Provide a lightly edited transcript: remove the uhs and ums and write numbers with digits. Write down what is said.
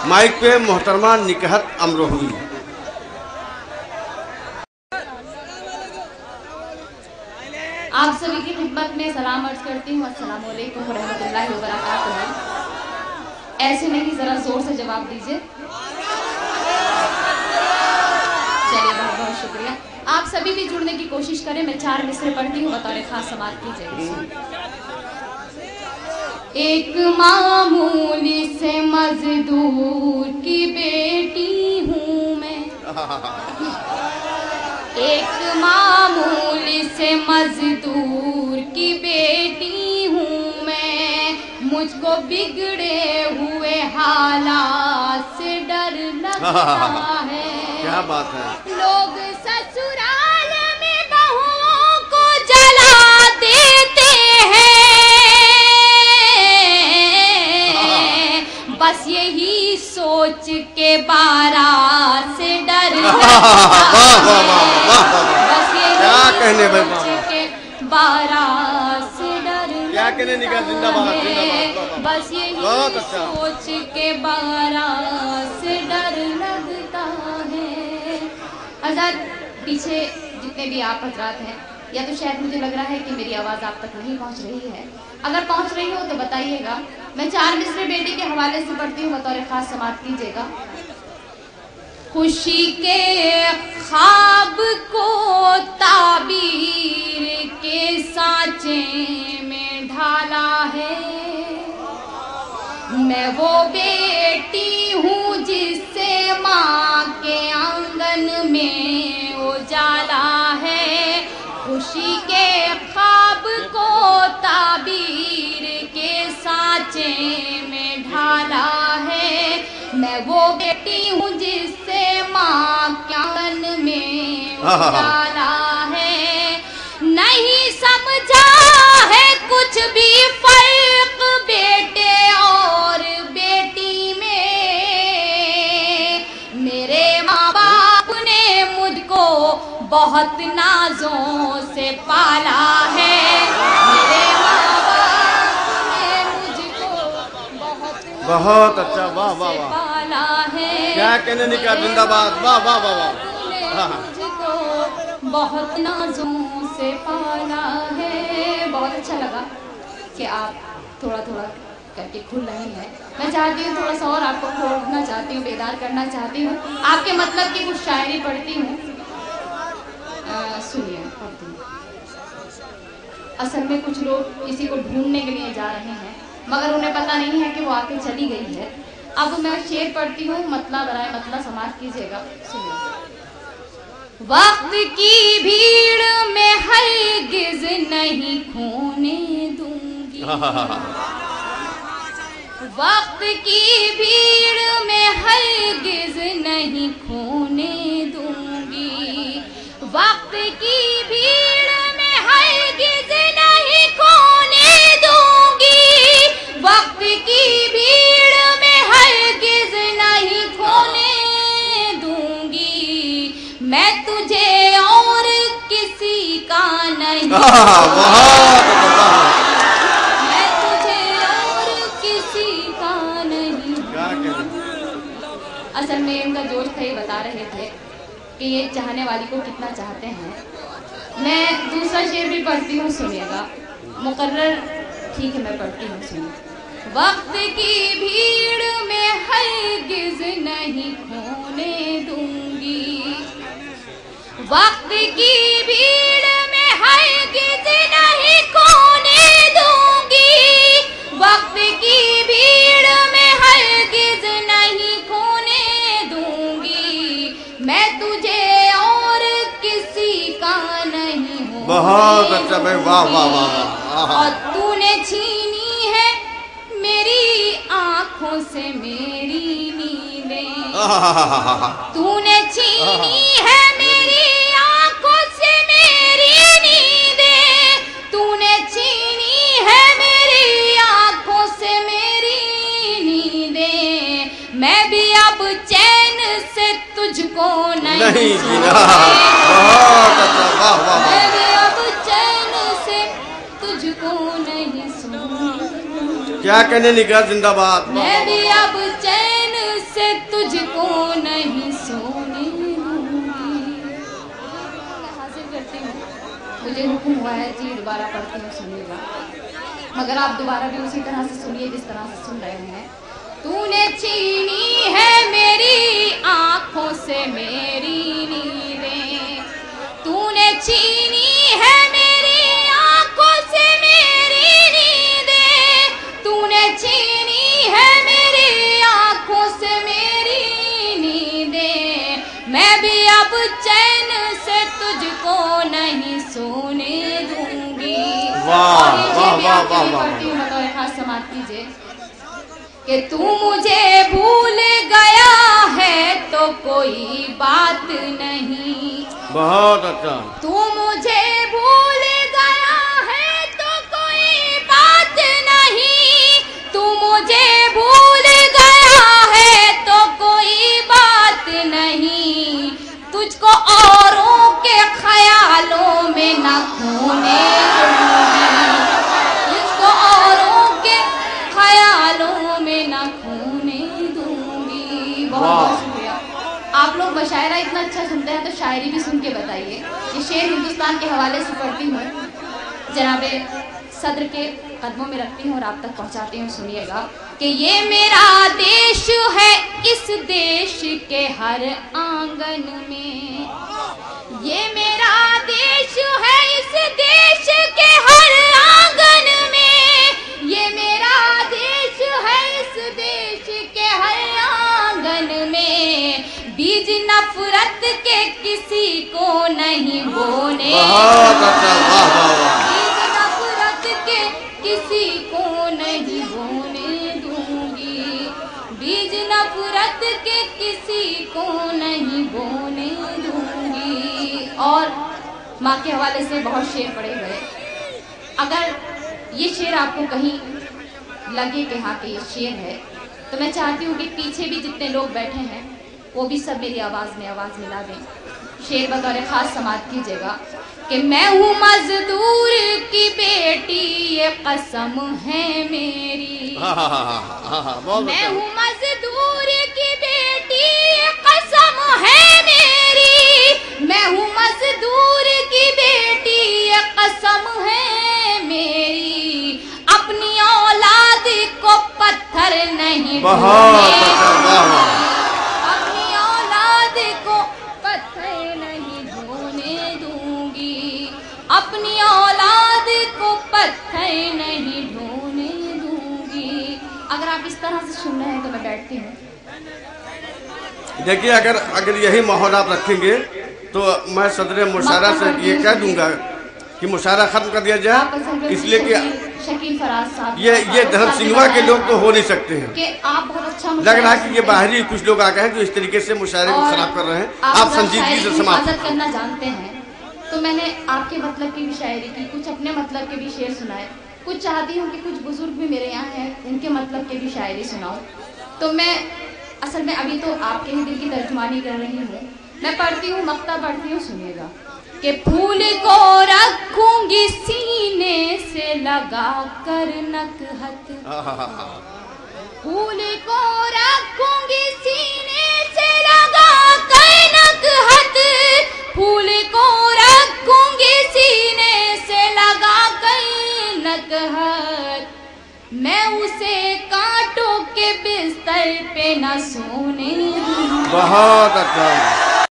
Mic पे मोहतरमा निकहत अमरोही। आप सभी की खिदमत में सलाम अर्ज करती हूँ। अस्सलाम वालेकुम रहमतुल्लाहि व बरकातुहू। ऐसे नहीं, जरा जोर से जवाब दीजिए। चलिए, बहुत बहुत शुक्रिया। आप सभी भी जुड़ने की कोशिश करें। मैं 4 मिसरे पढ़ती हूँ, बतौर खास समाअत कीजिए। एक मामूली से मजदूर की बेटी हूँ मैं, एक मामूली से मजदूर की बेटी हूँ मैं। मुझको बिगड़े हुए हालात से डर लगता है। क्या बात है। लोग ससुराल में बहुओं को जला देते हैं, बस यही सोच के बारात से डर लगता है। बस यही सोच के बारात से डर क्या कहने निकला। जिंदाबाद है। बस यही सोच के बारात से डर लगता है। हज़रत, पीछे जितने भी आप हजरात हैं, या तो शायद मुझे लग रहा है कि मेरी आवाज़ आप तक नहीं पहुंच रही है। अगर पहुंच रही हो तो बताइएगा। मैं 4 मिसरे बेटी के हवाले से पढ़ती हूँ, बतौर खास समाअत कीजिएगा। खुशी के ख्वाब को ताबीर के सांचे में ढाला है। मैं वो बेटी हूँ जिससे माँ के आंगन में उजाला है। खुशी के ख्वाब को ताबीर के सांचे में ढाला है। मैं वो बेटी हूँ जिससे माँ के आंगन में उजाला है। नहीं समझा है कुछ भी फर्क बेटे और बेटी में। मेरे माँ बाप ने मुझको बहुत नाजों से पाला है। मेरे माँ बाप ने मुझको बहुत अच्छा। वाह वाह वाह। पाला है। क्या कहने निकला। जिंदाबाद। वाह वाह वाह वाह। मुझको बहुत नाजों से पाला है। बहुत अच्छा लगा कि आप थोड़ा थोड़ा करके खुल रही हैं। मैं चाहती हूँ थोड़ा सा और आपको खोलना चाहती हूँ, बेदार करना चाहती हूँ। आपके मतलब की कुछ शायरी पढ़ती हूँ, सुनिए पढ़ती हूँ। असल में कुछ लोग किसी को ढूंढने के लिए जा रहे हैं, मगर उन्हें पता नहीं है कि वो आके चली गई है। अब मैं शेर पढ़ती हूँ, मतलब बराए मतलब समाअत कीजिएगा। सुनिए। वक्त की भीड़ में हरगिज नहीं खोने दूंगी। वक्त की भीड़ में हरगिज नहीं खोने दूंगी। वक्त की भीड़ में हरगिज नहीं खोने दूंगी। वक्त की भीड़ में हरगिज नहीं खोने दूंगी। मैं तुझे और किसी का नहीं, मैं तुझे और किसी का नहीं। असल में इनका जोश था, ये बता रहे थे कि ये चाहने वाली को कितना चाहते हैं। मैं दूसरा शेर भी पढ़ती हूँ, सुनिएगा। मुकर्रर ठीक है, मैं पढ़ती हूँ, सुनिए। वक्त की भीड़ में हरगिज नहीं खोने दूंगी। वक्त की भीड़ में हरगिज नहीं खोने दूंगी। वक्त की भीड़ में हरगिज नहीं खोने दूंगी। मैं तुझे और किसी का नहीं हूँ। बहुत अच्छा भाई। वाह वाह वाह। और तूने छीनी है मेरी आंखों से मेरी नींदें। तूने छीनी है मेरी आंखों से मेरी नींदें। तूने छीनी है मेरी आंखों से मेरी नींदें। मैं भी अब चैन से तुझको नहीं जीना। बहुत अच्छा। वाह वाह। मैं भी अब चैन से तुझको नहीं। क्या कहने निकला। जिंदाबाद। मैं भी अब चैन से हुक्म हुआ है जी दोबारा पढ़ती हूँ सुनिएगा, मगर आप दोबारा भी उसी तरह से सुनिए जिस तरह से सुन रहे हैं। तूने छीनी है मेरी आंखों से मेरी नींदें, तूने छीनी है मेरी आंखों से मेरी नींदें, तूने छीनी है मेरी आंखों से मेरी नींदें, मैं भी अब चैन से तुझको नहीं सोने दूंगी। वाह वाह वाह वाह वाह। बतौर खास समाप्त कीजिए कि तू मुझे भूल गया है तो कोई बात नहीं, बहुत अच्छा। तू मुझे भूल गया है तो कोई बात नहीं, तू मुझे भूल गया है तो कोई बात नहीं, तुझको औरों के ख्यालों में न खोने दूंगी, तुझको औरों के ख्यालों में न खोने दूंगी। बहुत बहुत शुक्रिया। आप लोग मशायरा इतना अच्छा सुनते हैं तो शायरी भी सुन के बताइए। ये शेर हिंदुस्तान के हवाले से पढ़ती हूँ, जनाबे सदर के कदमों में रखती हूँ और आप तक पहुँचाती हूँ। सुनिएगा कि ये मेरा देश है, इस देश के हर आंगन में, ये मेरा देश है, इस देश के हर आंगन में, ये मेरा देश है, इस देश के हर आंगन में, बीज नफरत के किसी को नहीं बोने, बहुत अच्छा, वाह वाह वाह। बीज नफरत के किसी को नहीं बोने दूंगी, बीज नफरत के किसी को नहीं बोने दूंगी। और माँ के हवाले से बहुत शेर पढ़े गए। अगर ये शेर आपको कहीं लगे कि हाँ कि ये शेर है, तो मैं चाहती हूँ कि पीछे भी जितने लोग बैठे हैं वो भी सब मेरी आवाज़ में आवाज़ मिला दें। शेर बतौर खास समाप्त कीजिएगा कि मैं हूँ मजदूर की बेटी ये कसम है मेरी, मैं हूँ मजदूर की बेटी ये कसम है मेरी, मैं हूँ मजदूर की बेटी ये कसम है मेरी, अपनी औलाद को पत्थर नहीं अपनी औलाद को पत्थर नहीं ढोने दूंगी, अपनी औलाद को पत्थर नहीं ढोने दूंगी। अगर आप इस तरह से सुन रहे हैं तो मैं बैठती हूँ। देखिए, अगर यही माहौल आप रखेंगे तो मैं सदर मुशायरा से ये कह दूंगा कि मुशायरा खत्म कर दिया जाए, इसलिए कि शकील फराज साहब ये धर्म सिंहवा के लोग तो हो नहीं सकते हैं कि आप बहुत अच्छा लग रहा है कि ये बाहरी कुछ लोग आ गए हैं जो इस तरीके से मुशायरे को खराब कर रहे हैं। आप संजीदगी से समाप्त करना जानते हैं तो मैंने आपके मतलब की भी शायरी की, कुछ अपने मतलब के भी शेर सुनाए, कुछ चाहती हूँ कि कुछ बुजुर्ग भी मेरे यहाँ हैं उनके मतलब के भी शायरी सुनाऊं। तो मैं असल में अभी तो आपके ही दिल की तर्जुमानी कर रही हूँ। मैं पढ़ती हूँ, मक्ता पढ़ती हूँ, सुनिएगा कि फूल को रखूंगी सीने से लगा कर नकहत, फूल को रखूंगी सीने से लगा कर नकहत, फूल को रखूंगी सीने से लगा कर नकहत, मैं उसे कांटों के बिस्तर पे न सोने दूंगी। बहुत अच्छा।